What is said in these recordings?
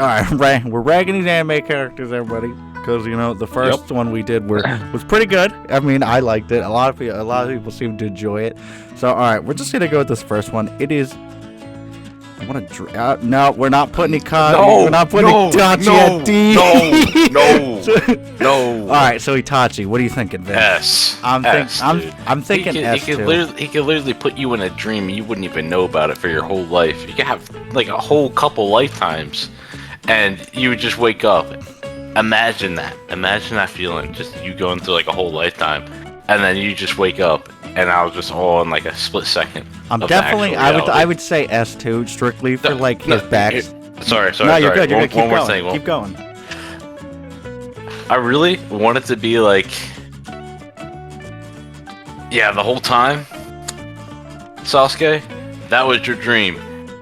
All right, we're ragging these anime characters, everybody, because the first one we did was pretty good. I mean, I liked it. A lot of people seem to enjoy it. So, all right, we're just gonna go with this first one. It is. No, we're not putting Itachi. We're not putting Itachi at D. No. All right, so Itachi, what are you thinking, Vin? I'm thinking S too. He could literally put you in a dream. You wouldn't even know about it for your whole life. You could have like a whole couple lifetimes, and you would just wake up. Imagine that. Imagine that feeling. Just you going through like a whole lifetime, and then you just wake up, and I was just all in like a split second. I'm definitely. I would say S too, strictly for like his back. Sorry. No, you're good. You're good. One more thing. Keep going. I really wanted to be like, yeah, the whole time, Sasuke, that was your dream,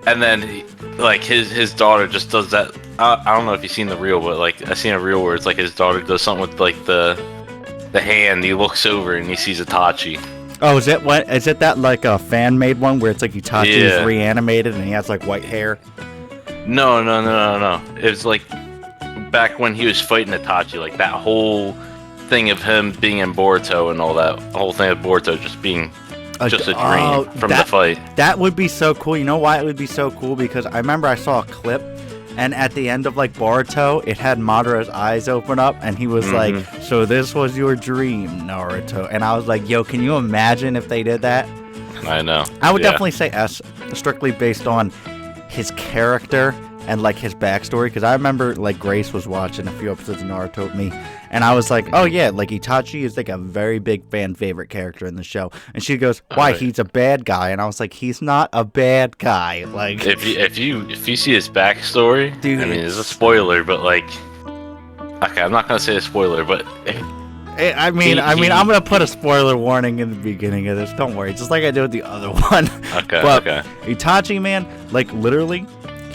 and then his daughter just does that. I don't know if you've seen the reel, but like I seen a reel where it's like his daughter does something with like the hand. He looks over and he sees Itachi. Oh, is it what? Is it that like a fan made one where it's like Itachi is reanimated and he has like white hair? No. It was like back when he was fighting Itachi, like that whole thing of him being in Boruto and all that. The whole thing of Boruto just being just a dream from the fight. That would be so cool. You know why it would be so cool? Because I remember I saw a clip. And at the end of like Boruto, it had Madara's eyes open up, and he was like, "So this was your dream, Naruto." And I was like, "Yo, can you imagine if they did that?" I know. I would definitely say S, strictly based on his character and like his backstory. Because I remember like Grace was watching a few episodes of Naruto with me, and I was like, "Oh yeah, like Itachi is like a very big fan favorite character in the show." And she goes, "Why? He's a bad guy." And I was like, "He's not a bad guy." Like if you see his backstory, dude, I mean, it's a spoiler, but like, okay, I'm not gonna say a spoiler, but I mean, I'm gonna put a spoiler warning in the beginning of this. Don't worry, just like I did with the other one. Okay. Itachi, man, like literally.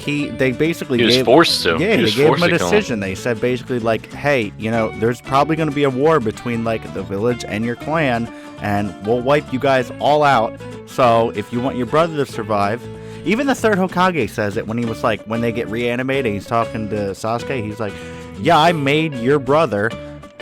They basically he was forced to. Yeah, they gave him a decision. They said basically like, hey, there's probably going to be a war between like the village and your clan, and we'll wipe you guys all out. So if you want your brother to survive, even the third Hokage says it when he was like, when they get reanimated, he's talking to Sasuke. He's like, yeah, I made your brother.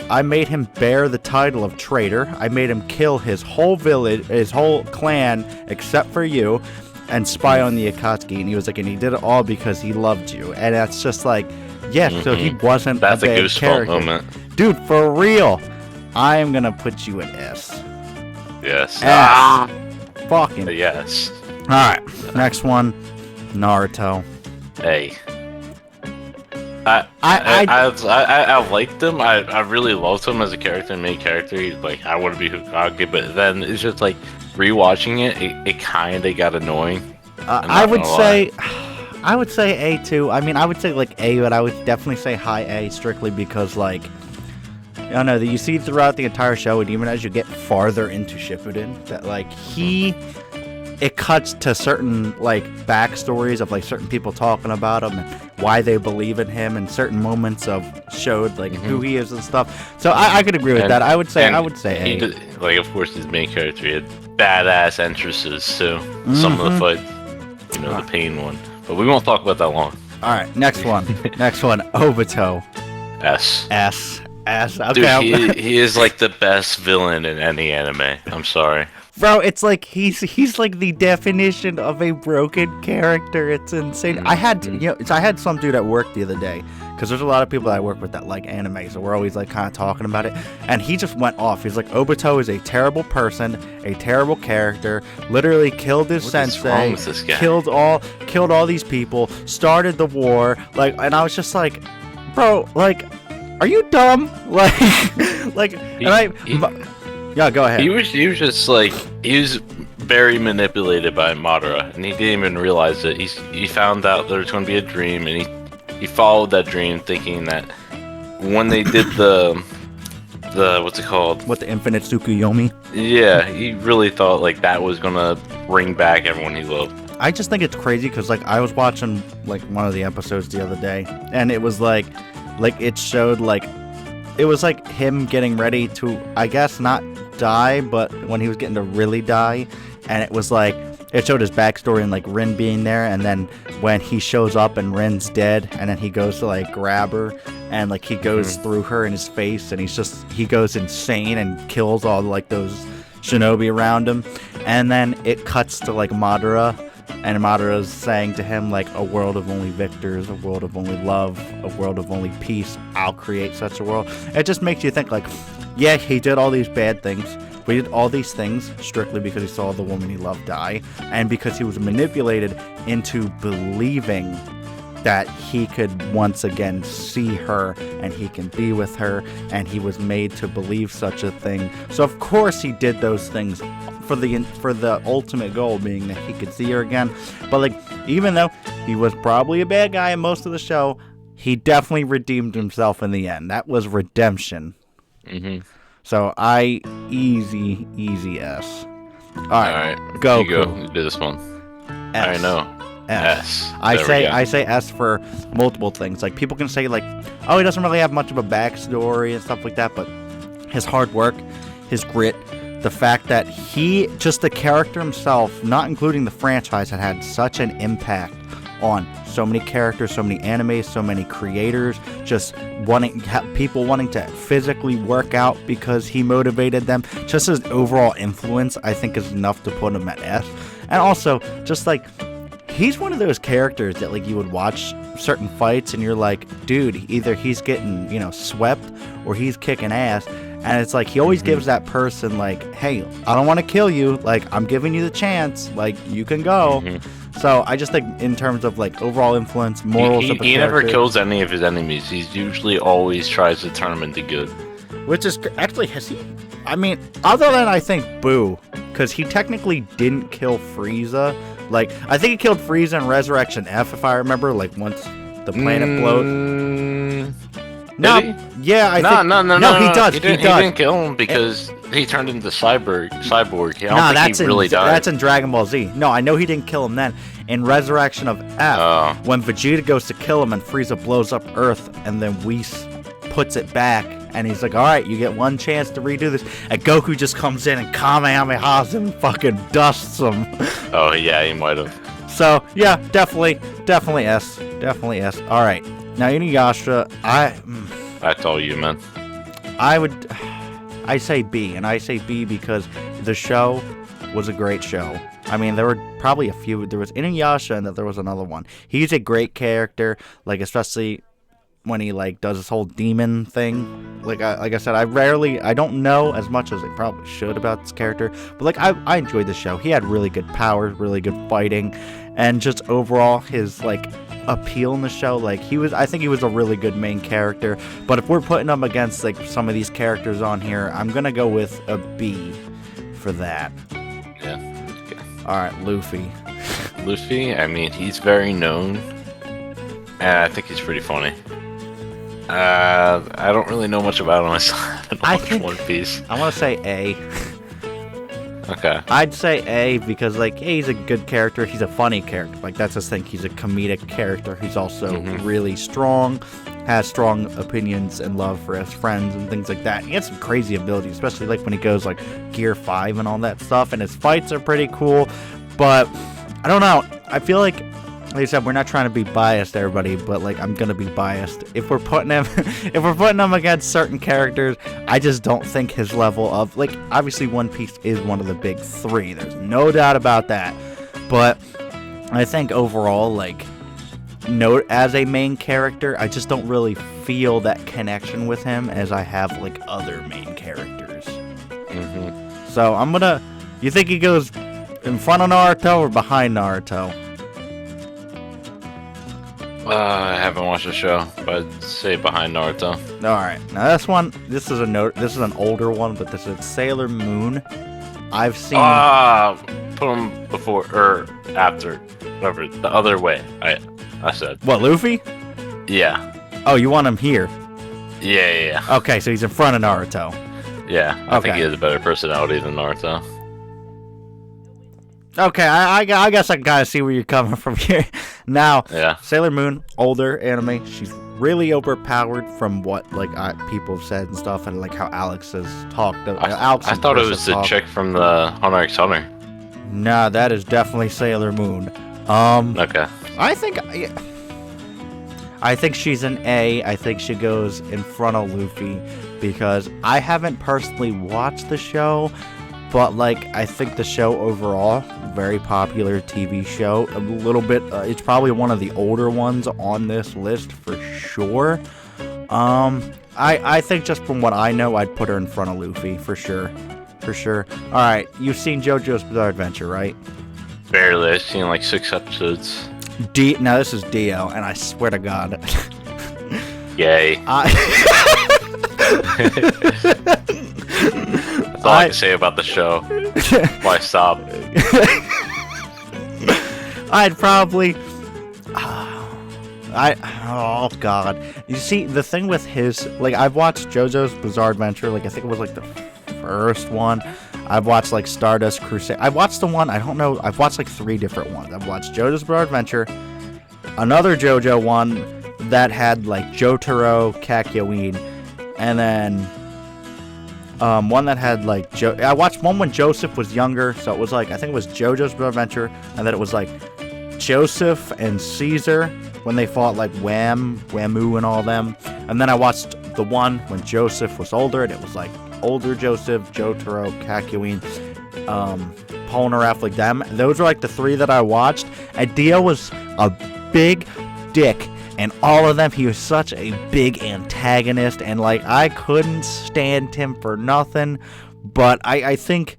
I made him bear the title of traitor. I made him kill his whole village, his whole clan, except for you. And spy on the Akatsuki, and he was like, and he did it all because he loved you, and that's just like, so he wasn't that's a bad goosebump character. Moment. Dude, for real, I am gonna put you in S. Yes. Fucking yes. All right, next one, Naruto. Hey. I liked him. I really loved him as a character, main character. He's like, I want to be Hokage, but then it's just like rewatching it kind of got annoying. I would say A too. I mean, I would say like A, but I would definitely say high A strictly because like, I don't know, that you see throughout the entire show, and even as you get farther into Shippuden, that like it cuts to certain like backstories of like certain people talking about him and why they believe in him, and certain moments of showed like who he is and stuff. So I could agree with that. I would say A. Like, of course, his main character, he had badass entrances too. Some of the fights, the pain one. But we won't talk about that long. All right, next one, Obito. S. Okay. Dude, he is like the best villain in any anime. I'm sorry. Bro, it's like he's like the definition of a broken character. It's insane. I had some dude at work the other day, because there's a lot of people that I work with that like anime, so we're always like kind of talking about it. And he just went off. He's like, Obito is a terrible person, a terrible character. Literally killed his sensei. What's wrong with this guy? Killed all these people. Started the war. Like, and I was just like, bro, like, are you dumb? Yeah, go ahead. He was just like, he was very manipulated by Madara, and he didn't even realize it. He found out there was going to be a dream, and he followed that dream, thinking that when they did the what's it called? What, the Infinite Tsukuyomi? Yeah, he really thought like that was gonna bring back everyone he loved. I just think it's crazy because like I was watching like one of the episodes the other day, and it was like it showed like it was like him getting ready to, I guess, not die, but when he was getting to really die, and it was like it showed his backstory and like Rin being there, and then when he shows up and Ren's dead, and then he goes to like grab her, and like he goes through her in his face, and he goes insane and kills all like those shinobi around him. And then it cuts to like Madara, and Madara's saying to him like, a world of only victors, a world of only love, a world of only peace, I'll create such a world. It just makes you think like, yeah, he did all these bad things, but he did all these things strictly because he saw the woman he loved die, and because he was manipulated into believing that he could once again see her and he can be with her, and he was made to believe such a thing. So of course he did those things for the ultimate goal being that he could see her again. But like, even though he was probably a bad guy in most of the show, he definitely redeemed himself in the end. That was redemption. So easy S. All right, Goku. You do this one. S. I know. S. I say S for multiple things. Like, people can say like, oh, he doesn't really have much of a backstory and stuff like that, but his hard work, his grit, the fact that just the character himself, not including the franchise, had such an impact on so many characters, so many animes, so many creators, just people wanting to physically work out because he motivated them. Just his overall influence, I think, is enough to put him at S. And also, just like, he's one of those characters that like you would watch certain fights and you're like, dude, either he's getting, swept or he's kicking ass. And it's like, he always gives that person like, hey, I don't want to kill you, like, I'm giving you the chance, like, you can go. So I just think in terms of like overall influence, morals of the he never character, kills any of his enemies. He's usually always tries to turn them into good. which is actually, other than I think Boo, because he technically didn't kill Frieza. Like, I think he killed Frieza in Resurrection F, if I remember, like once the planet blowed. No, he does. He didn't kill him because he turned into cyborg. I don't think he really died. That's in Dragon Ball Z. No, I know he didn't kill him then. In Resurrection of F, when Vegeta goes to kill him and Frieza blows up Earth, and then Whis puts it back, and he's like, all right, you get one chance to redo this. And Goku just comes in and Kamehamehas him and fucking dusts him. Oh, yeah, he might have. So, yeah, definitely S. Definitely S. All right. Now, Inuyasha, That's all you, man. I say B, and I say B because the show was a great show. I mean, there were probably a few. There was Inuyasha, and there was another one. He's a great character, like, especially when he, like, does this whole demon thing. Like I said, I don't know as much as I probably should about this character, but, like, I enjoyed the show. He had really good powers, really good fighting, and just overall, his, like, appeal in the show, like, I think he was a really good main character. But if we're putting him against, like, some of these characters on here, I'm gonna go with a B for that. Yeah. Okay. Alright, Luffy. I mean, he's very known, and I think he's pretty funny. I don't really know much about him myself. I haven't watched One Piece. I want to say A. Okay. I'd say A because, like, he's a good character. He's a funny character. Like, that's his thing. He's a comedic character. He's also really strong, has strong opinions and love for his friends and things like that. He has some crazy abilities, especially, like, when he goes, like, Gear 5 and all that stuff. And his fights are pretty cool. But, I don't know. I feel like I said, we're not trying to be biased, everybody, but, like, I'm gonna be biased. If we're putting him against certain characters, I just don't think his level of, like, obviously One Piece is one of the big three. There's no doubt about that. But I think overall, like, as a main character, I just don't really feel that connection with him as I have, like, other main characters. So you think he goes in front of Naruto or behind Naruto? I haven't watched the show, but I'd say behind Naruto. Alright, now this is an older one, but this is Sailor Moon. I've seen... put him before, or after, whatever, the other way, I said. What, Luffy? Yeah. Oh, you want him here? Yeah. Okay, so he's in front of Naruto. Yeah, I think he has a better personality than Naruto. Okay, I guess I can kind of see where you're coming from here. Now, yeah. Sailor Moon, older anime, she's really overpowered from what, like, people have said and stuff, and, like, how Alex has talked. I thought it was the chick from the Hunter x Hunter. Nah, that is definitely Sailor Moon. Okay. I think she's an A. I think she goes in front of Luffy because I haven't personally watched the show, but like I think the show overall, very popular TV show. A little bit, it's probably one of the older ones on this list for sure. I think just from what I know, I'd put her in front of Luffy for sure. For sure. All right, you've seen JoJo's Bizarre Adventure, right? Barely. I've seen like 6 episodes. Now this is Dio, and I swear to God. Yay. That's all I can say about the show. Why stop? I'd probably. Oh God. You see, the thing with his, like, I've watched JoJo's Bizarre Adventure. Like, I think it was like the first one. I've watched like Stardust Crusade. I watched the one, I don't know, I've watched like 3 different ones. I've watched JoJo's Bizarre Adventure, another JoJo one that had like Jotaro, Kakyoin, and then one that had like I watched one when Joseph was younger, so it was like, I think it was JoJo's Bizarre Adventure, and then it was like Joseph and Caesar when they fought like Whamu and all them. And then I watched the one when Joseph was older, and it was like older Joseph, Jotaro, Kakyoin, Polnareff, like them. Those were like the 3 that I watched. And Dio was a big dick, and all of them, he was such a big antagonist, and like I couldn't stand him for nothing. But I think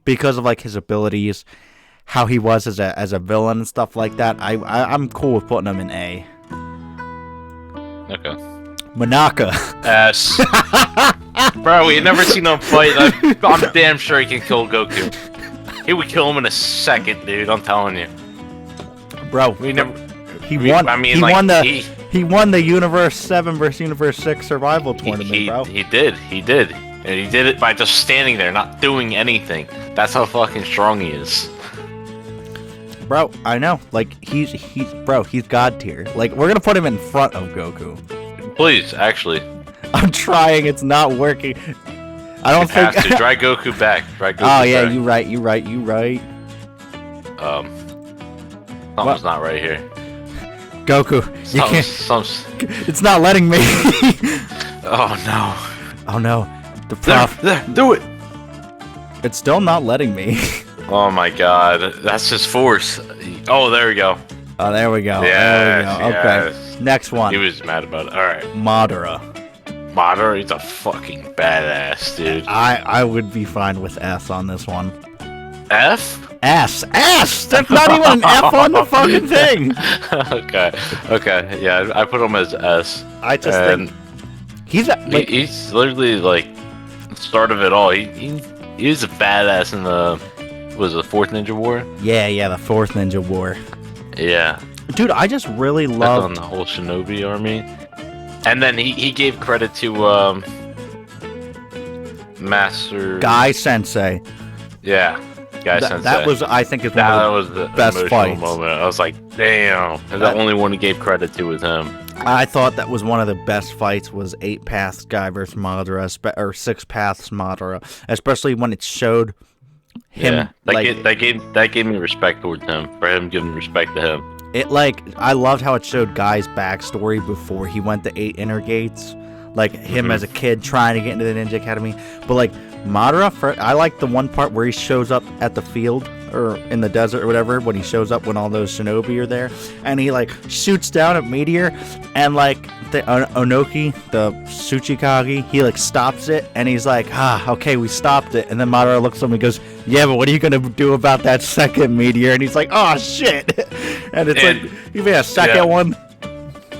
because of like his abilities, how he was as a villain and stuff like that, I'm cool with putting him in A. Okay. Monaka. S. Bro, we never seen him fight. I'm damn sure he can kill Goku. He would kill him in a second, dude. I'm telling you. Bro, we never. He won. I mean, he won the Universe 7 versus Universe 6 survival tournament, bro. He did, and he did it by just standing there, not doing anything. That's how fucking strong he is. Bro, I know. Like he's God tier. Like we're gonna put him in front of Goku. Please, actually. I'm trying. It's not working. I don't think. Have to drag Goku back. Oh yeah, you right. Something's not right here. Goku, you can't. It's not letting me. Oh no. Oh no. There, do it. It's still not letting me. Oh my God, that's just force. Oh, there we go. Oh, there we go. Yes, there we go. Okay. Yes. Next one. He was mad about it. All right. Madara. Madara, he's a fucking badass, dude. I would be fine with S on this one. F? S. That's not even an F on the fucking thing. Okay. Yeah, I put him as S. I just think he's literally like the start of it all. He was a badass in the Fourth Ninja War? Yeah, the Fourth Ninja War. Yeah. Dude, I just really loved on the whole Shinobi army. And then he gave credit to Master Guy Sensei. Yeah. Guy Sensei. That was, I think, is one of the best fights. Moment. I was like, damn. The only one he gave credit to was him. I thought that was one of the best fights, was 8 Paths Guy versus Madara, or 6 Paths Madara, especially when it showed him. Yeah, that gave me respect towards him, for him giving respect to him. I loved how it showed Guy's backstory before he went to 8 Inner Gates, like him as a kid trying to get into the Ninja Academy. But like Madara, I like the one part where he shows up at the field or in the desert or whatever, when he shows up when all those shinobi are there, and he like shoots down at Meteor, and like the Onoki, the Tsuchikage, he like stops it, and he's like, okay, we stopped it. And then Madara looks at him and goes, yeah, but what are you gonna do about that second Meteor? And he's like, oh shit. And it's like, you made a second one.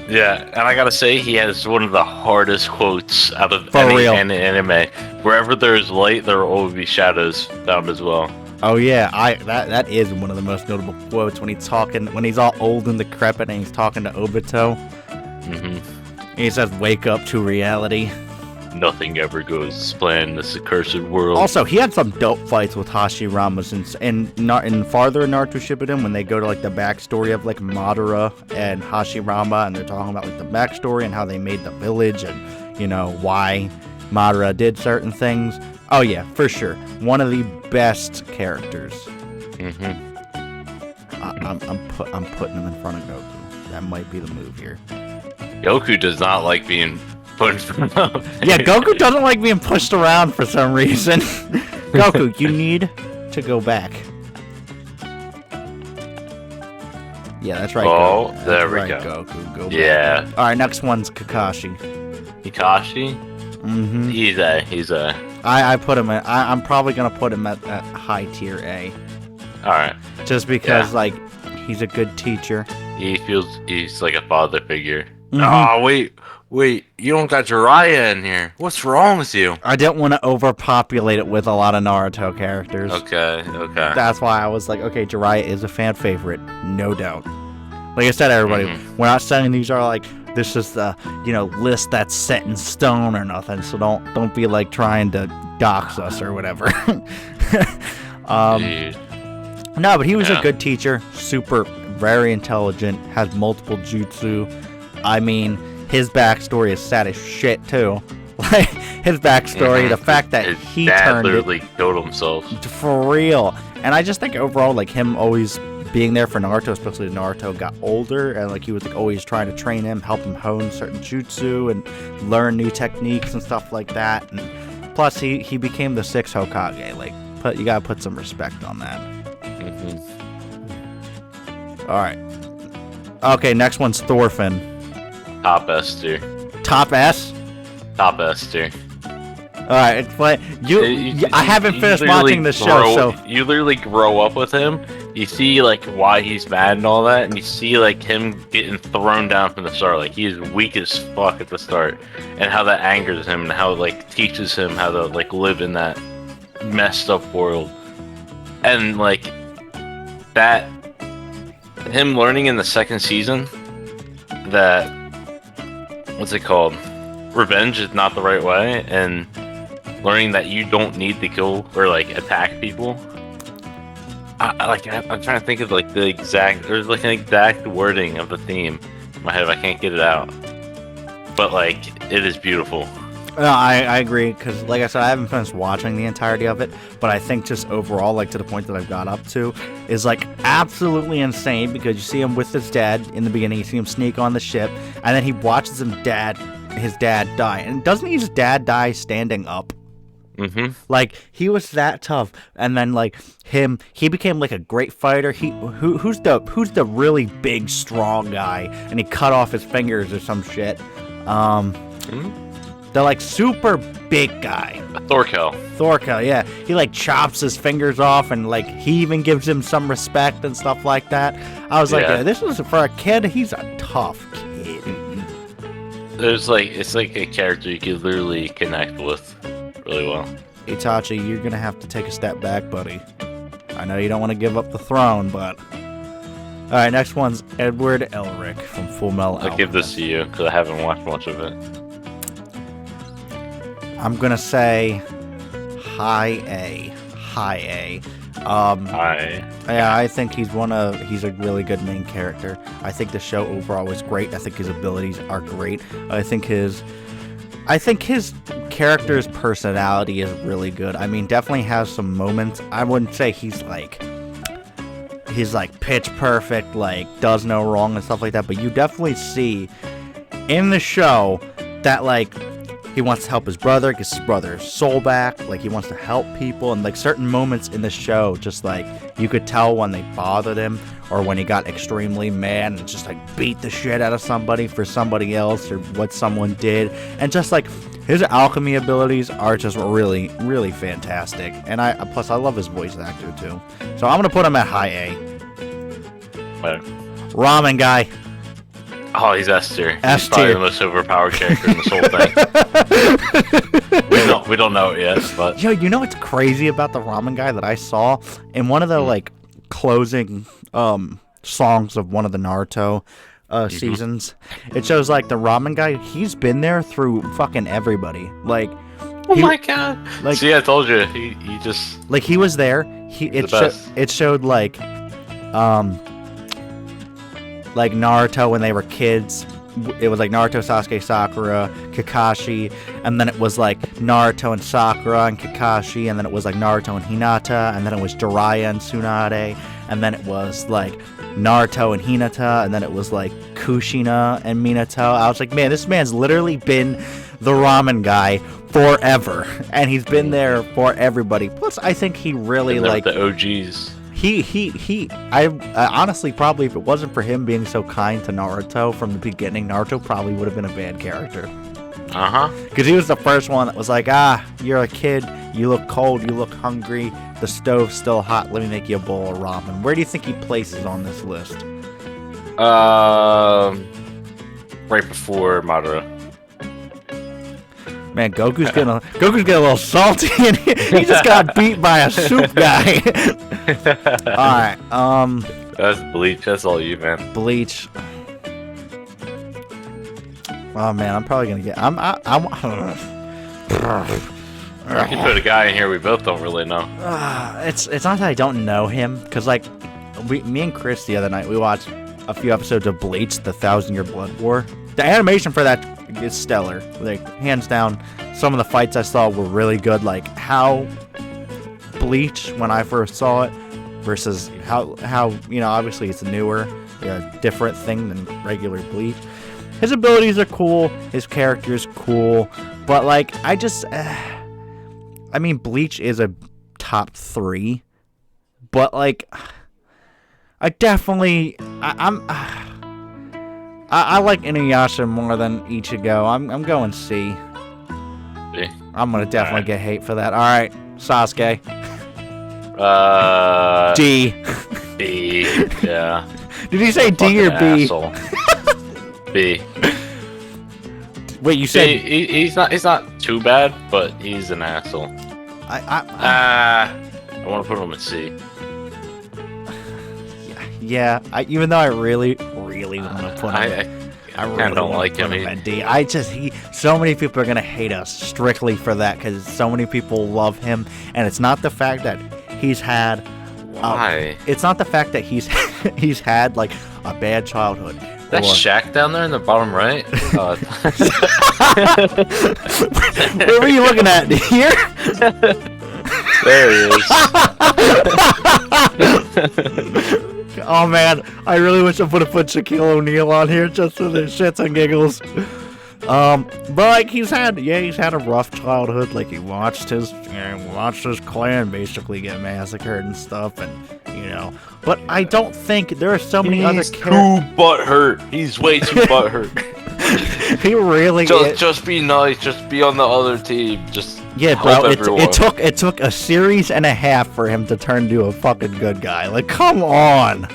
Yeah, and I gotta say, he has one of the hardest quotes out of any anime. Wherever there's light, there will always be shadows found as well. Oh yeah, that is one of the most notable quotes when he's all old and decrepit and he's talking to Obito. He says, "Wake up to reality." Nothing ever goes as planned in this accursed world. Also, he had some dope fights with Hashirama in farther in Naruto Shippuden, when they go to like the backstory of like Madara and Hashirama, and they're talking about like the backstory and how they made the village and why Madara did certain things. Oh yeah, for sure, one of the best characters. I'm putting him in front of Goku. That might be the move here. Goku does not like being put in front of. Yeah, Goku doesn't like being pushed around for some reason. Goku, you need to go back. Yeah, that's right. Oh, Goku. there we That's go. right, Goku, go Yeah. back. All right, next one's Kakashi. Kakashi? Mm-hmm. He's a. I put him at. I'm probably gonna put him at high tier A. All right. Just because, Yeah. like, he's a good teacher. He's like a father figure. Mhm. Oh wait, you don't got Jiraiya in here. What's wrong with you? I didn't want to overpopulate it with a lot of Naruto characters. Okay. That's why I was like, okay, Jiraiya is a fan favorite, no doubt. Like I said, everybody, we're not saying these are like, this is the, list that's set in stone or nothing. So don't be like trying to dox us or whatever. Dude. No, but he was a Yeah. good teacher, super, very intelligent, has multiple jutsu. I mean, his backstory is sad as shit too. Like his backstory, the fact that His he dad turned literally killed himself. it for real. And I just think overall, like him always being there for Naruto, especially as Naruto got older, and like he was like always trying to train him, help him hone certain jutsu and learn new techniques and stuff like that. And plus, he became the 6th Hokage. Like, you gotta put some respect on that. All right. Okay, next one's Thorfinn. Top S tier. Top S. Top S tier. All right, explain. I haven't finished watching the show, so you literally grow up with him. You see like why he's mad and all that, and you see like him getting thrown down from the start. Like he's weak as fuck at the start, and how that angers him, and how it like teaches him how to like live in that messed up world, and like that. Him learning in the 2nd season that what's it called? Revenge is not the right way, and learning that you don't need to kill or like attack people. I'm trying to think of like the exact. There's like an exact wording of the theme in my head. I can't get it out, but like it is beautiful. no, I agree because, like I said, I haven't finished watching the entirety of it, but I think just overall, like to the point that I've got up to, is like absolutely insane because you see him with his dad in the beginning, you see him sneak on the ship, and then he watches his dad die, and doesn't his dad die standing up? Mm-hmm. Like he was that tough, and then like he became like a great fighter. Who's the really big strong guy, and he cut off his fingers or some shit. The like super big guy. Thorkel, yeah. He like chops his fingers off, and like he even gives him some respect and stuff like that. I was like, yeah, this is for a kid. He's a tough kid. There's like it's like a character you can literally connect with really well. Itachi, you're gonna have to take a step back, buddy. I know you don't want to give up the throne, but all right. Next one's Edward Elric from Full Metal I'll give this to you because I haven't watched much of it. I'm gonna say high A. Yeah, I think he's a really good main character. I think the show overall was great. I think his abilities are great. I think his character's personality is really good. I mean, definitely has some moments. I wouldn't say he's like pitch perfect, like does no wrong and stuff like that, but you definitely see in the show that like he wants to help his brother, gets his brother's soul back, like he wants to help people, and like certain moments in the show, just like you could tell when they bothered him or when he got extremely mad and just like beat the shit out of somebody for somebody else or what someone did, and just like his alchemy abilities are just really, really fantastic, and I love his voice actor too, so I'm gonna put him at high A. Right. Ramen guy. Oh, he's S tier. S He's probably tier. the most overpowered character in this whole thing. we don't know it yet, but Yo, you know what's crazy about the ramen guy that I saw in one of the like closing songs of one of the Naruto seasons? It shows like the ramen guy. He's been there through fucking everybody. Like, oh my god! Like, see, I told you, he just like he was there. It showed like Naruto when they were kids. It was like Naruto, Sasuke, Sakura, Kakashi, and then it was like Naruto and Sakura and Kakashi, and then it was like Naruto and Hinata, and then it was Jiraiya and Tsunade, and then it was like Naruto and Hinata, and then it was like Kushina and Minato. I was like, man, this man's literally been the ramen guy forever, and he's been there for everybody. Plus, I think he really like the OGs. I honestly, probably if it wasn't for him being so kind to Naruto from the beginning, Naruto probably would have been a bad character. Because he was the first one that was like, you're a kid, you look cold, you look hungry, the stove's still hot, let me make you a bowl of ramen. Where do you think he places on this list? Right before Madara. Man, Goku's getting a little salty, and he just got beat by a soup guy. Alright, That's Bleach, that's all you, man. Bleach. Oh man, I'm probably gonna get. I can put a guy in here we both don't really know. It's not that I don't know him, because like, me and Chris the other night we watched a few episodes of Bleach, the 1,000-Year Blood War. The animation for that is stellar. Like hands down, some of the fights I saw were really good. Like how Bleach when I first saw it versus how obviously it's a newer, different thing than regular Bleach. His abilities are cool, his character's cool, but like Bleach is a top 3, but like I like Inuyasha more than Ichigo. I'm going C. B. I'm gonna definitely get hate for that. All right, Sasuke. D. B. Yeah. Did you say D or B? Asshole. B. Wait, you said he's not too bad, but he's an asshole. I want to put him in C. Yeah, even though I really want to put him, I really don't like him. At D. So many people are gonna hate us strictly for that because so many people love him, and it's not the fact that he's had. Why? It's not the fact that he's had like a bad childhood. That Shaq down there in the bottom right. Where were you looking at? Here? There he is. Oh man, I really wish I would have put Shaquille O'Neal on here just for the shits and giggles. But like he's had a rough childhood. Like he watched his clan basically get massacred and stuff, and But I don't think there are so many other characters. He's too butthurt. He's way too butthurt. He really just be nice. Just be on the other team. Just bro. It took a series and a half for him to turn into a fucking good guy. Like, come on.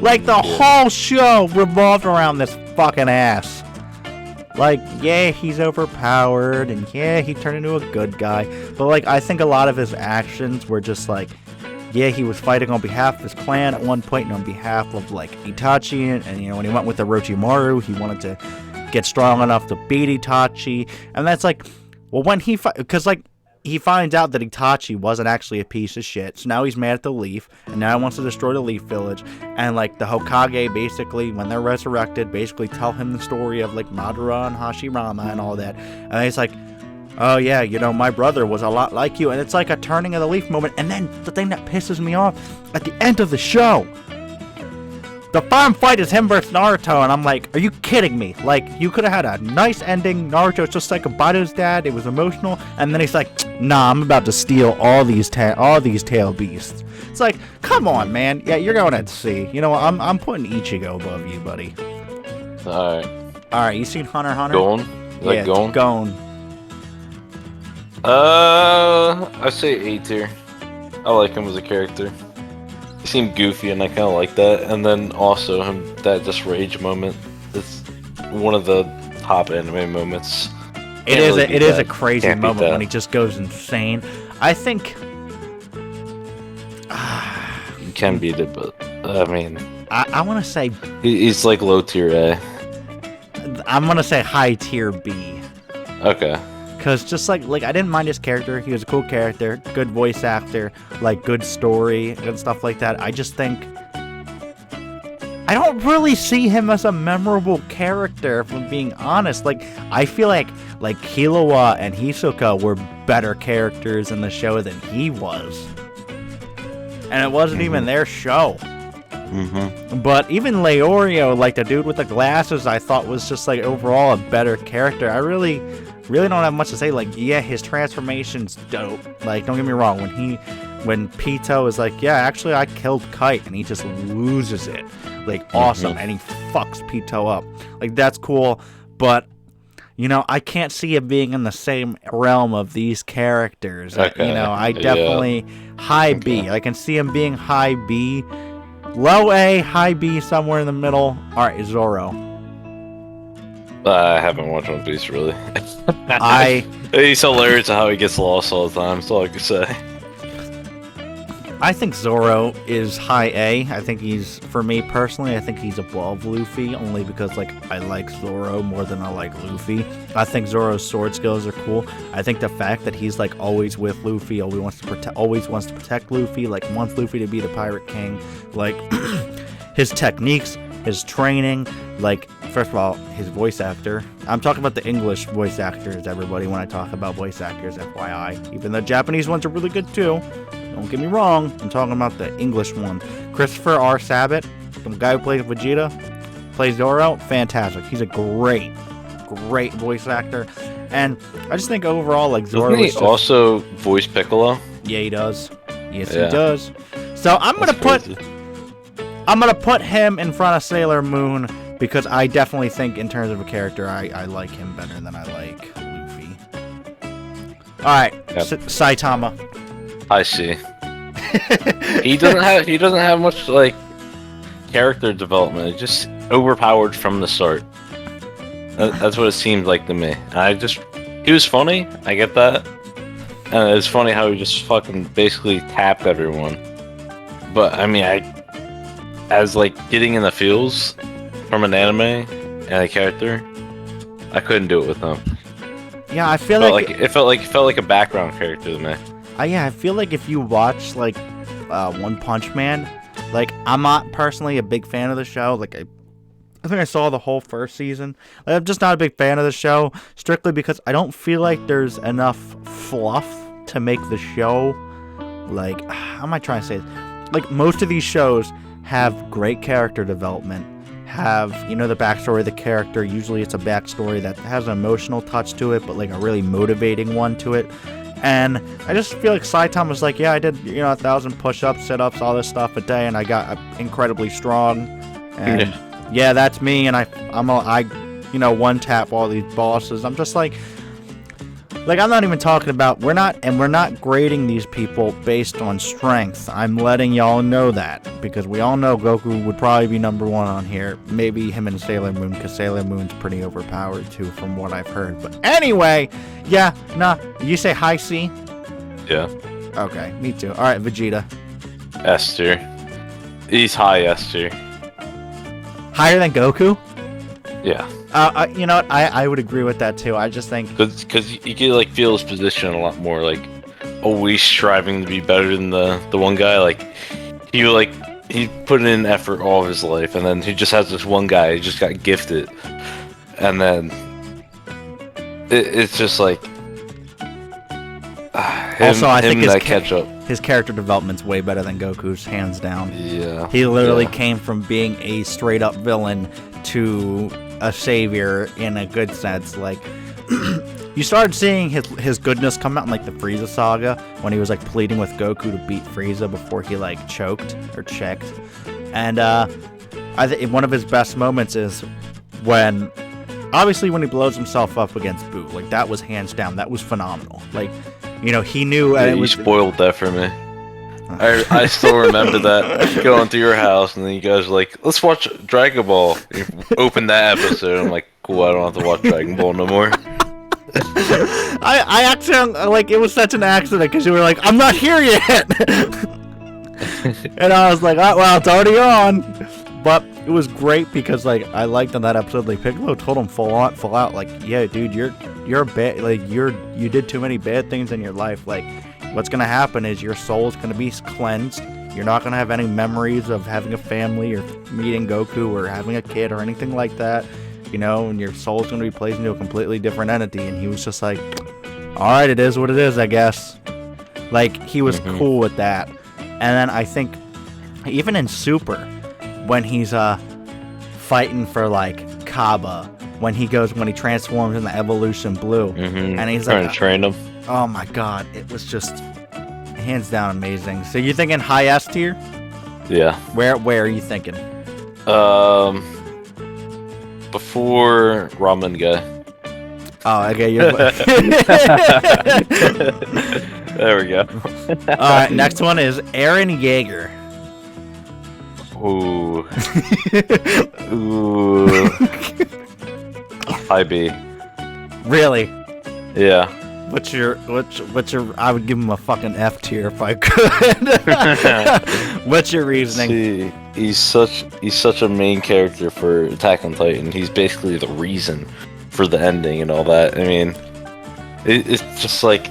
Like the whole show revolved around this fucking ass. Like, yeah, he's overpowered, and yeah, he turned into a good guy. But like, I think a lot of his actions were just like, yeah, he was fighting on behalf of his clan at one point and on behalf of like Itachi, and when he went with Orochimaru, he wanted to get strong enough to beat Itachi, and that's like, well, when because like he finds out that Itachi wasn't actually a piece of shit, so now he's mad at the Leaf, and now he wants to destroy the Leaf Village, and like the Hokage basically, when they're resurrected, basically tell him the story of like Madara and Hashirama and all that, and he's like, oh yeah, my brother was a lot like you, and it's like a turning of the leaf moment. And then the thing that pisses me off, at the end of the show, the farm fight is him versus Naruto, and I'm like, are you kidding me? Like, you could have had a nice ending. Naruto's just like goodbye to his dad, it was emotional, and then he's like, nah, I'm about to steal all these tail beasts. It's like, come on, man. Yeah, you're going at C. You know what, I'm putting Ichigo above you, buddy. Alright, you seen Hunter x Hunter? Gon? Yeah, Gon. I say A tier. I like him as a character. He seemed goofy, and I kind of like that. And then also that just rage moment. It's one of the top anime moments. It is a crazy moment when he just goes insane. I think you can beat it, but I mean, I want to say he's like low tier A. I'm gonna say high tier B. Okay. Because just like I didn't mind his character. He was a cool character, good voice actor, like good story and stuff like that. I just think I don't really see him as a memorable character, if I'm being honest. Like, I feel like Killua and Hisoka were better characters in the show than he was. And it wasn't even their show. Mm-hmm. But even Leorio, like the dude with the glasses, I thought was just like overall a better character. I really don't have much to say. Like, yeah, his transformation's dope. Like, don't get me wrong, when Pito is like, yeah, actually I killed Kite, and he just loses it. Like, awesome, and he fucks Pito up. Like, that's cool, but I can't see it being in the same realm of these characters. Okay. I definitely high B. I can see him being high B, low A, high B, somewhere in the middle. All right, Zoro. I haven't watched One Piece really. He's hilarious at how he gets lost all the time. That's all I can say. I think Zoro is high A. I think for me personally, I think he's above Luffy, only because I like Zoro more than I like Luffy. I think Zoro's sword skills are cool. I think the fact that he's always with Luffy, always wants to protect Luffy, wants Luffy to be the Pirate King, his techniques, his training, first of all, his voice actor. I'm talking about the English voice actors, everybody, when I talk about voice actors, FYI. Even the Japanese ones are really good too. Don't get me wrong, I'm talking about the English one. Christopher R. Sabat, the guy who plays Vegeta, plays Zoro, fantastic. He's a great voice actor. And I just think overall, Zoro Doesn't he also voice Piccolo? Yeah, he does. Yes, he does. So I'm gonna put him in front of Sailor Moon because I definitely think in terms of a character, I like him better than I like Luffy. Alright, yep. Saitama. I see. He doesn't have much character development. He's just overpowered from the start. That's what it seemed like to me. He was funny. I get that, and it's funny how he just fucking basically tapped everyone. But I mean, as getting in the feels from an anime and a character, I couldn't do it with him. Yeah, I feel it felt like a background character to me. Yeah, I feel like if you watch One Punch Man, I'm not personally a big fan of the show. I think I saw the whole first season. I'm just not a big fan of the show, strictly because I don't feel like there's enough fluff to make the show. How am I trying to say this? Most of these shows have great character development, have the backstory of the character. Usually it's a backstory that has an emotional touch to it, but a really motivating one to it. And I just feel like Saitama was yeah, I did 1,000 push-ups, sit-ups, all this stuff a day, and I got incredibly strong. And yeah, that's me. And I one tap all these bosses. I'm just I'm not even talking about. We're not grading these people based on strength. I'm letting y'all know that because we all know Goku would probably be number one on here. Maybe him and Sailor Moon, because Sailor Moon's pretty overpowered too, from what I've heard. But anyway, yeah, nah. You say high C? Yeah. Okay, me too. All right, Vegeta. S tier. He's high S tier. Higher than Goku? Yeah. You know what? I would agree with that too. I just think because you can feel his position a lot more, always striving to be better than the one guy. He put in effort all of his life, and then he just has this one guy. He just got gifted, and then it's just also, I think his character development's way better than Goku's, hands down. Yeah. He literally came from being a straight up villain to a savior in a good sense. You started seeing his goodness come out in the Frieza saga when he was pleading with Goku to beat Frieza before he choked or checked. And I think one of his best moments is when he blows himself up against Boo. That was hands down. That was phenomenal. He knew. Yeah, you spoiled that for me. I still remember that going to your house, and then you guys were let's watch Dragon Ball. You open that episode, I'm cool, I don't have to watch Dragon Ball no more. I accidentally, it was such an accident, because you were I'm not here yet! And I was well, it's already on! But it was great, because, I liked on that episode, Piccolo told him full out, yeah, dude, you're bad, you did too many bad things in your life, what's going to happen is your soul's going to be cleansed. You're not going to have any memories of having a family or meeting Goku or having a kid or anything like that, and your soul's going to be placed into a completely different entity. And he was just all right, it is what it is, I guess. He was cool with that. And then I think even in Super, when he's fighting for like Kaba, when he transforms into Evolution Blue, and he's trying like to train him. oh my god, it was just hands down amazing. So you thinking high S tier? Yeah. Where are you thinking? Before Ramen Guy. Oh, okay. You're... There we go. All right, next one is Eren Yeager. Ooh. Ooh. High B. Really? Yeah. What's your? I would give him a fucking F tier if I could. What's your reasoning? See, he's such a main character for Attack on Titan. He's basically the reason for the ending and all that. I mean, it's just like,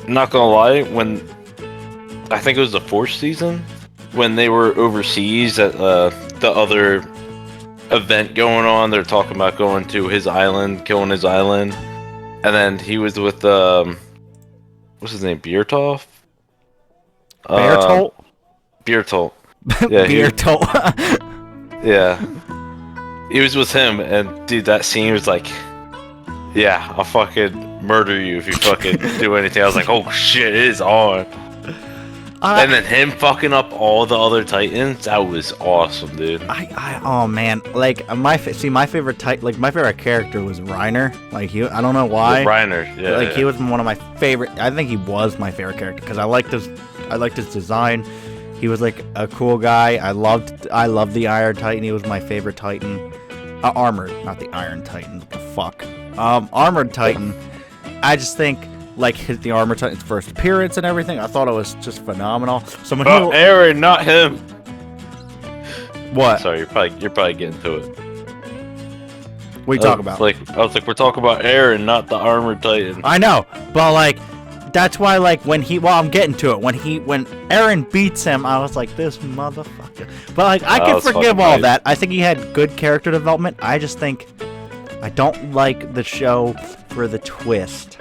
not gonna lie, when I think it was the 4th season when they were overseas at the other event going on, they're talking about going to his island, killing his island, and then he was with what's his name, Beertoff? Beertolt? Beertolt. Yeah, Beertolt. Yeah. He was with him, and dude, that scene was like, yeah, I'll fucking murder you if you fucking do anything. I was like, oh shit, it is on. And then him fucking up all the other Titans, that was awesome, dude. Oh man, like my favorite my favorite character was Reiner. Like I don't know why. Reiner, yeah. Like he was one of my favorite. I think he was my favorite character because I liked his design. He was like a cool guy. I loved the Iron Titan. He was my favorite Titan. Armored, not the Iron Titan. What the fuck? Armored Titan. I just think like the Armored Titan's first appearance and everything. I thought it was just phenomenal. Eren, not him. What? Sorry, you're probably getting to it. What are you talking about? I was like, we're talking about Eren, not the Armored Titan. I know, but like. That's why, like, I'm getting to it. When Eren beats him, I was like, this motherfucker. But, like, I can forgive all that. I think he had good character development. I just think I don't like the show for the twist.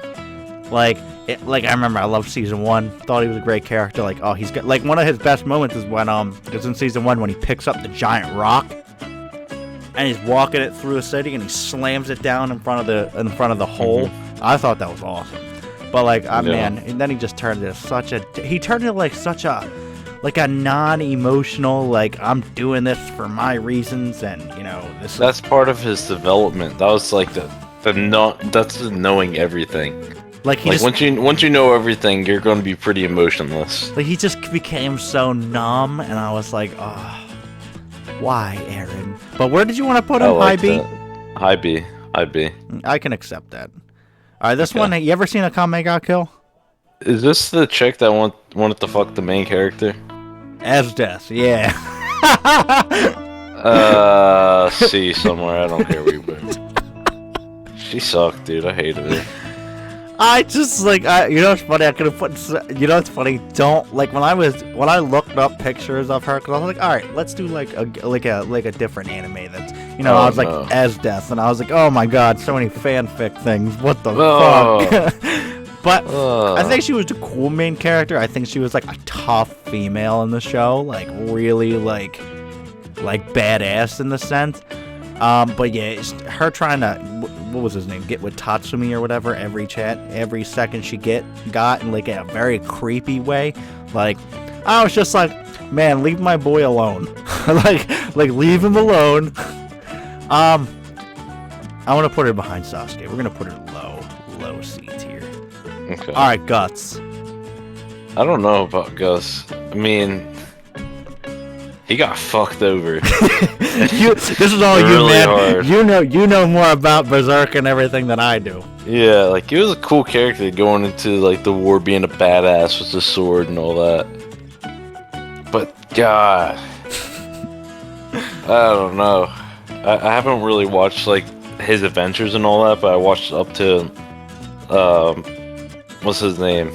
Like, I remember I loved season 1. Thought he was a great character. Like, oh, he's got, like, one of his best moments is when, it was in season 1 when he picks up the giant rock and he's walking it through a city and he slams it down in front of the hole. I thought that was awesome. But like, man, and then he just turned into such a non-emotional, like, I'm doing this for my reasons, and that's part of his development. That was like that's knowing everything. Like once you know everything, you're going to be pretty emotionless. Like he just became so numb, and I was like, oh, why, Eren? But where did you want to put him? High B? High B. I can accept that. All right, this one, you ever seen a Kame ga Kill? Is this the chick that wanted to fuck the main character? Esdeath, yeah. See somewhere, I don't care where you went. She sucked, dude, I hated her. I just, like, you know what's funny, I could have put, you know what's funny, when I looked up pictures of her, because I was like, alright, let's do, like a different anime that's, I was like, Esdeath, and I was like, oh my god, so many fanfic things, what the fuck? But I think she was the cool main character. I think she was, like, a tough female in the show, like, really, like badass in the sense. But yeah, her trying to, what was his name, get with Tatsumi or whatever, every second she got in like a very creepy way. Like, I was just like, man, leave my boy alone. like leave him alone. I want to put her behind Sasuke. We're gonna put her low C tier. Okay. All right, Guts. I don't know about Gus. I mean, he got fucked over. This is all really you, man. Hard. You know more about Berserk and everything than I do. Yeah, like, he was a cool character going into, like, the war, being a badass with his sword and all that. But, God. I don't know. I haven't really watched, like, his adventures and all that, but I watched up to, what's his name?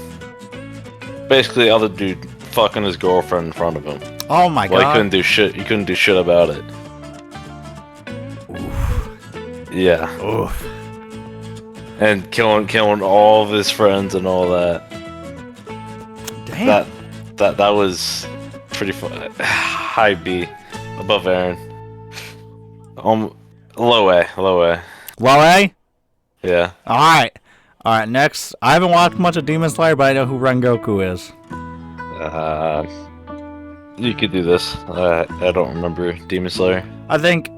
Basically, the other dude fucking his girlfriend in front of him. Oh my god. He couldn't do shit. He couldn't do shit about it. Oof. Yeah. Oof. And killing all of his friends and all that. Damn. That was pretty fun. High B, above Aaron. Low A, low A. Low A? Yeah. Alright. Alright, next. I haven't watched much of Demon Slayer, but I know who Rengoku is. You could do this. I don't remember Demon Slayer. I think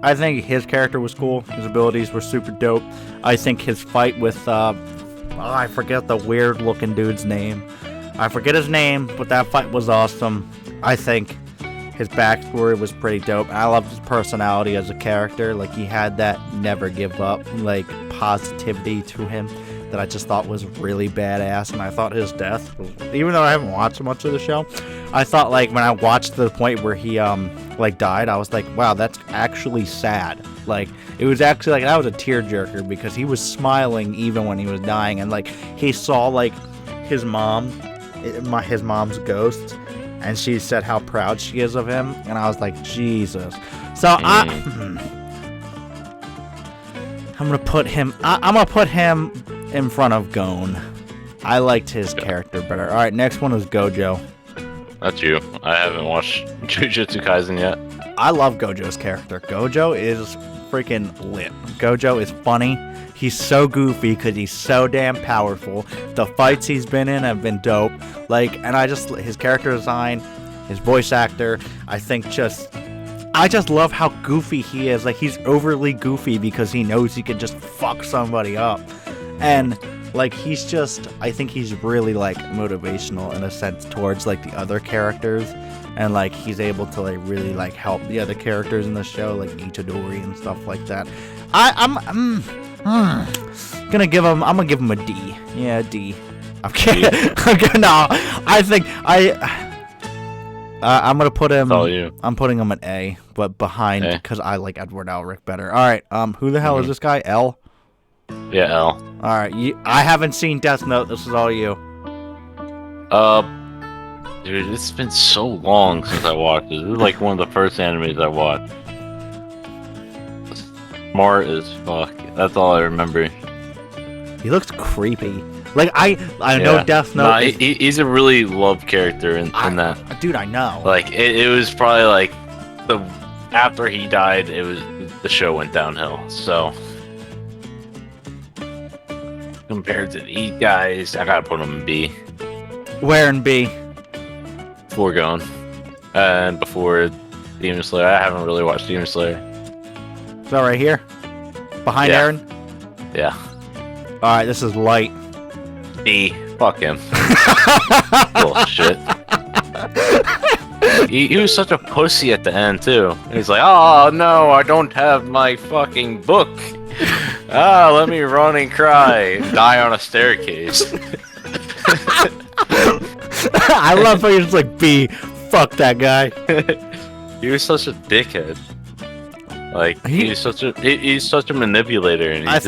his character was cool. His abilities were super dope. I think his fight with I forget the weird looking dude's name. I forget his name, but that fight was awesome. I think his backstory was pretty dope. I loved his personality as a character. Like, he had that never give up, like, positivity to him that I just thought was really badass. And I thought his death was, even though I haven't watched much of the show, I thought, like, when I watched the point where he like died, I was like, wow, that's actually sad. Like, it was actually like, that was a tearjerker, because he was smiling even when he was dying, and like he saw like his mom's ghost, and she said how proud she is of him, and I was like, Jesus. So I'm gonna put him. I'm gonna put him in front of Gon. I liked his character better. All right, next one is Gojo. That's you. I haven't watched Jujutsu Kaisen yet. I love Gojo's character. Gojo is freaking lit. Gojo is funny. He's so goofy because he's so damn powerful. The fights he's been in have been dope. Like, and his character design, his voice actor, I just love how goofy he is. Like, he's overly goofy because he knows he can just fuck somebody up. And like, I think he's really like motivational in a sense towards like the other characters, and like he's able to like really like help the other characters in the show, like Itadori and stuff like that. I'm gonna give him a D. Yeah, D. I'm kidding. No, I'm gonna put him. All you. I'm putting him at A, but behind, because I like Edward Elric better. All right. Who the hell is this guy? L. Yeah, L. All right. I haven't seen Death Note. This is all you. Dude, it's been so long since I watched it. This is like one of the first animes I watched. Smart as fuck. That's all I remember. He looks creepy. Like, I know Death Note. Nah, he's a really loved character in that. Dude, I know. Like, it was probably like after he died, the show went downhill. So compared to these guys, I gotta put him in B. Where in B? Before Gon. And before Demon Slayer. I haven't really watched Demon Slayer. Is that right here? Behind Aaron? Yeah. Alright, this is light. B. Fuck him. Bullshit. He was such a pussy at the end, too. He's like, oh no, I don't have my fucking book. Let me run and cry and die on a staircase. I love how you're just like, B, fuck that guy. He was such a dickhead. Like, he's such a manipulator, and he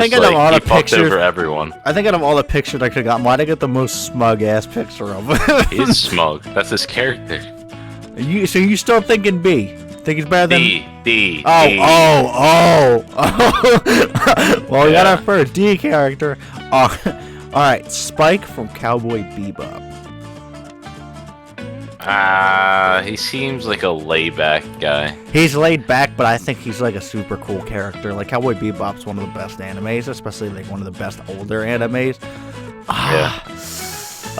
fucked over everyone. I think out of all the pictures I could have gotten, why'd I get the most smug ass picture of him? He's smug. That's his character. So you still thinking B? Think he's better than D? Oh. Well, we got our first D character. All right, Spike from Cowboy Bebop. He seems like a laid-back guy. He's laid back, but I think he's like a super cool character. Like, Cowboy Bebop's one of the best animes, especially like one of the best older animes. Yeah.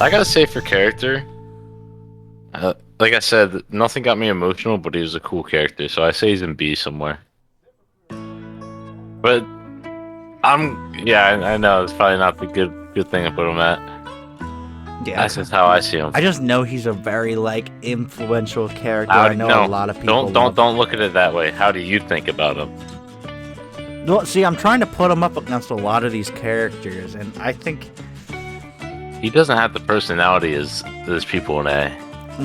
I gotta say, for character, like I said, nothing got me emotional, but he was a cool character, so I say he's in B somewhere. But I know it's probably not the good thing to put him at. Yeah, that's just how I see him. I just know he's a very like influential character. I know a lot of people. Don't look at it that way. How do you think about him? Well, see, I'm trying to put him up against a lot of these characters, and I think he doesn't have the personality as people in A.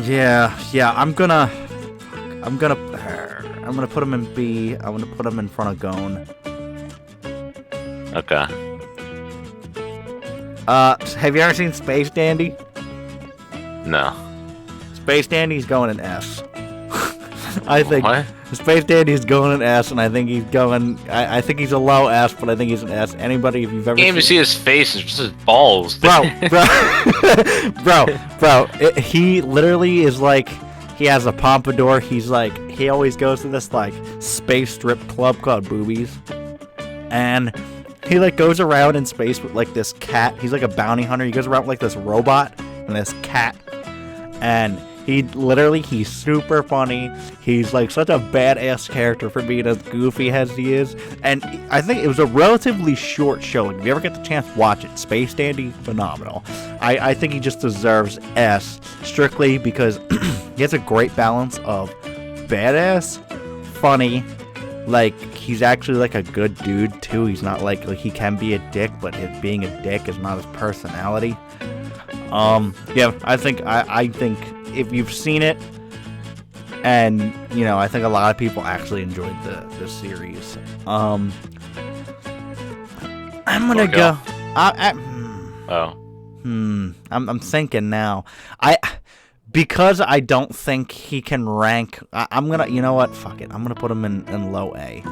Yeah. I'm gonna put him in B. I'm gonna put him in front of Gon. Okay. Have you ever seen Space Dandy? No. Space Dandy's going in S. I think what? Space Dandy's going in S, and I think he's going. I think he's a low S, but I think he's an S. Anybody, if you've ever you can't even see his face, it's just his balls. Bro. He literally is like he has a pompadour. He's like, he always goes to this like space strip club called Boobies, and he like goes around in space with like this cat. He's like a bounty hunter. He goes around with like this robot and this cat, and he's super funny. He's like such a badass character for being as goofy as he is. And I think it was a relatively short show. If you ever get the chance, watch it. Space Dandy, phenomenal. I think he just deserves S strictly because he has a great balance of badass, funny, like he's actually like a good dude too. He's not like he can be a dick, but being a dick is not his personality. Yeah, I think if you've seen it, and I think a lot of people actually enjoyed the series. I'm gonna go. I'm thinking now. Because I don't think he can rank. I'm gonna. You know what? Fuck it. I'm gonna put him in low A.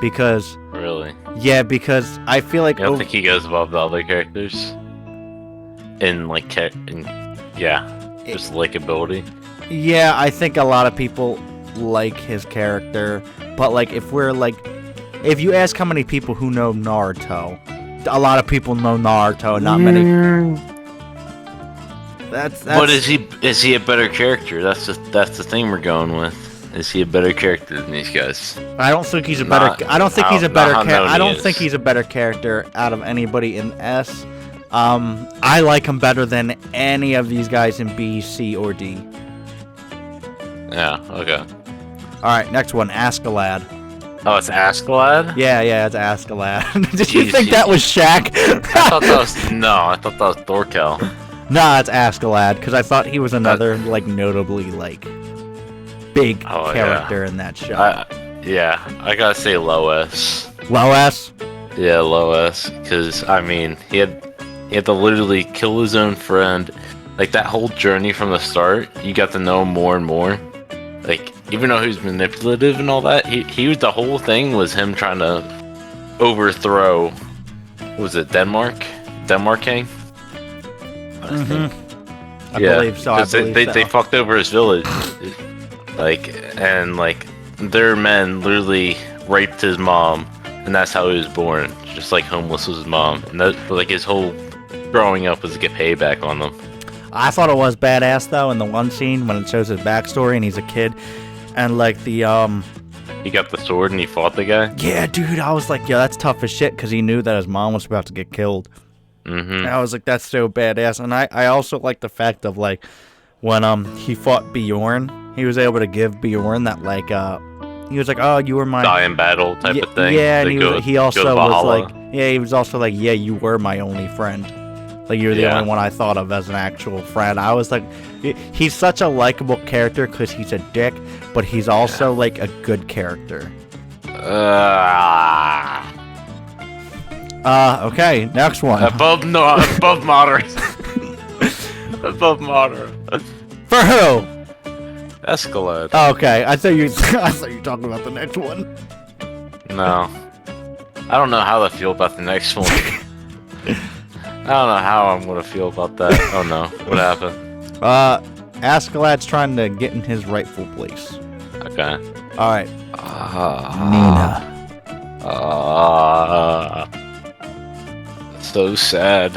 Because. Really? Yeah, because I feel like. I don't think he goes above the other characters. Just likability. Yeah, I think a lot of people like his character, but like if you ask how many people who know Naruto, a lot of people know Naruto, not many. That's. But is he a better character? That's the thing we're going with. Is he a better character than these guys? I don't think he's a better. I don't think he's a better. I don't think he's a better character out of anybody in S. I like him better than any of these guys in B, C, or D. Yeah, okay. Alright, next one, Askeladd. Oh, it's Askeladd? Yeah, it's Askeladd. Did you think that was Shaq? I thought that was Thorkel. Nah, it's Askeladd, because I thought he was another, notably, big character in that show. I gotta say low S. Low S? Yeah, low S, because, he had to literally kill his own friend. Like, that whole journey from the start, you got to know more and more. Like, even though he was manipulative and all that, he was, the whole thing was him trying to overthrow, was it Denmark? Denmark King? I believe so. They fucked over his village. Their men literally raped his mom, and that's how he was born. Just like homeless was his mom. And that, his whole growing up was to get payback on them. I thought it was badass though in the one scene when it shows his backstory and he's a kid, and he got the sword and he fought the guy. Yeah, dude, I was like, that's tough as shit because he knew that his mom was about to get killed. And I was like, that's so badass. And I also like the fact of when he fought Bjorn, he was able to give Bjorn that he was like, oh, you were my die in battle type of thing. Yeah, and he also was like, yeah, he was also like, yeah, you were my only friend. Like, you're the only one I thought of as an actual friend. I was like, he's such a likable character because he's a dick, but he's also, a good character. Okay, next one. Above moderate. Above moderate. For who? Askeladd. Oh, okay, I thought you were talking about the next one. No. I don't know how I feel about the next one. I don't know how I'm gonna feel about that. Oh no, what happened? Askeladd's trying to get in his rightful place. Okay. Alright. Nina. So sad.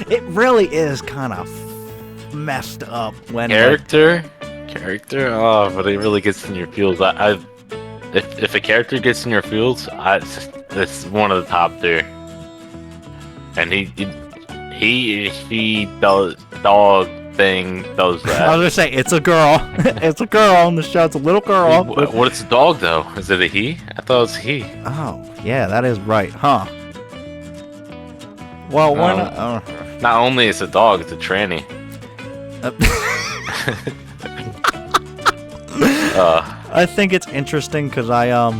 It really is kind of messed up when Character? Oh, but it really gets in your feels. If a character gets in your feels, it's one of the top tier. And he does dog thing does that. I was gonna say it's a girl. It's a girl in the show. It's a little girl. What's a dog though? Is it a he? I thought it was he. Oh yeah, that is right, huh? Well, why not? Not only is it a dog, it's a tranny. I think it's interesting because I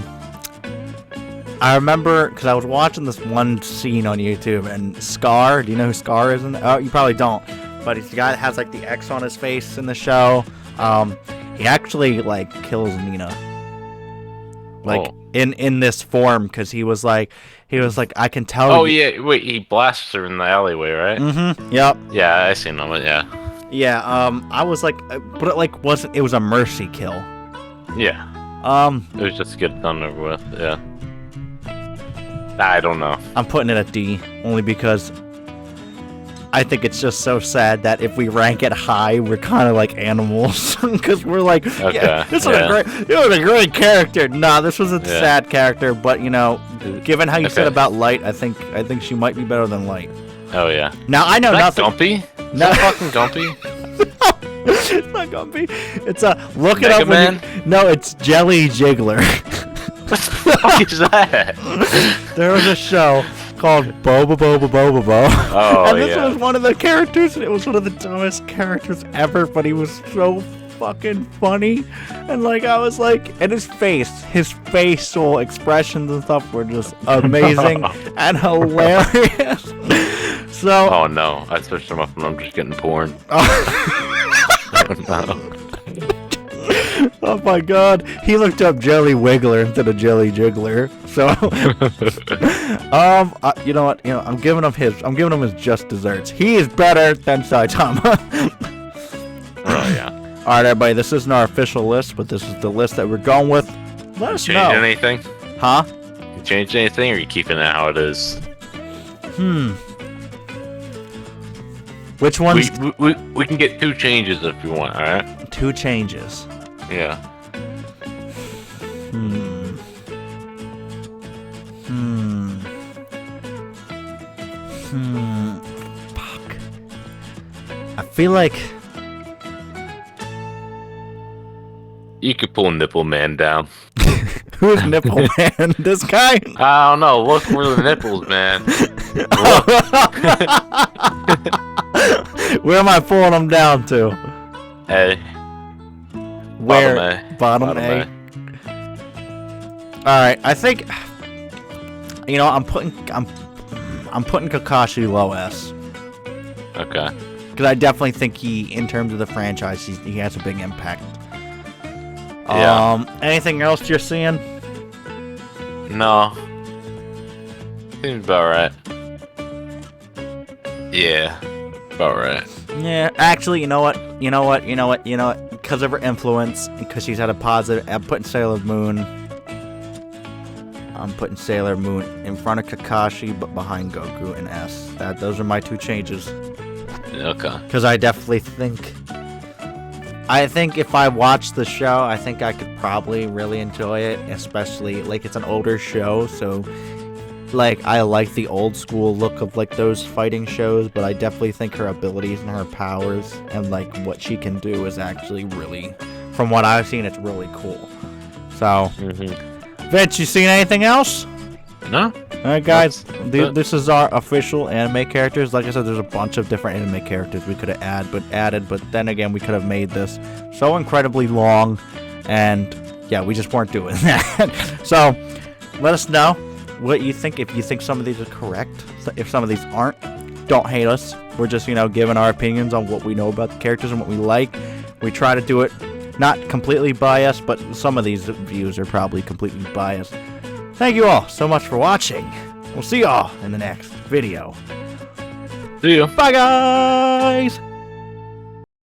remember because I was watching this one scene on YouTube and Scar. Do you know who Scar is? Oh, you probably don't. But he's the guy that has the X on his face in the show. He actually kills Nina. In this form because he was like I can tell. Oh yeah, wait, he blasts her in the alleyway, right? Yep. Yeah, I seen him. Yeah. Yeah, I was like, but it like wasn't. It was a mercy kill. Yeah. It was just to get it done over with. Yeah. I don't know. I'm putting it at D only because I think it's just so sad that if we rank it high, we're kind of like animals because we're like, yeah, this was a great character. Nah, this was a sad character, but you know, given how you said about Light, I think she might be better than Light. Oh yeah. Now I know nothing. Gumpy? No, fucking Gumpy. It's not Gumpy. It's look Mega it up. Man? No, it's Jelly Jiggler. What the fuck is that? There was a show called Boba Boba Boba Bo. Oh, and this was one of the characters, and it was one of the dumbest characters ever, but he was so fucking funny. And like, I was like, and his facial expressions and stuff were just amazing and hilarious. So. Oh no, I switched them up and I'm just getting porn. Oh no. Oh my god, he looked up Jelly Wiggler instead of Jelly Jiggler. So, you know what? You know, I'm giving him his just desserts. He is better than Saitama. Oh yeah. All right, everybody. This isn't our official list, but this is the list that we're going with. Let us know. Change anything? Huh? You changed anything, or are you keeping it how it is? Which ones? We can get 2 changes if you want. All right. 2 changes. Yeah. Fuck. I feel like you could pull Nipple Man down. Who's Nipple Man? This guy? I don't know. Look for the nipples, man. Where am I pulling them down to? A. Where? Bottom A. All right, I think. You know, I'm putting Kakashi low S. Okay. Because I definitely think he, in terms of the franchise, he has a big impact. Yeah. Anything else you're seeing? No. Seems about right. Yeah. About right. Yeah, actually, you know what? Because of her influence, because she's had a positive, I'm putting Sailor Moon in front of Kakashi, but behind Goku and S. Those are my 2 changes. Okay. Because I definitely think if I watched the show, I think I could probably really enjoy it, especially, like, it's an older show, so, like, I like the old school look of, like, those fighting shows, but I definitely think her abilities and her powers and, like, what she can do is actually really, from what I've seen, it's really cool. So, Vince, you seen anything else? No. Alright, guys, this is our official anime characters. Like I said, there's a bunch of different anime characters we could have added, but then again, we could have made this so incredibly long, and yeah, we just weren't doing that. So, let us know what you think. If you think some of these are correct, if some of these aren't, don't hate us. We're just, giving our opinions on what we know about the characters and what we like. We try to do it not completely biased, but some of these views are probably completely biased. Thank you all so much for watching. We'll see y'all in the next video. See ya. Bye, guys!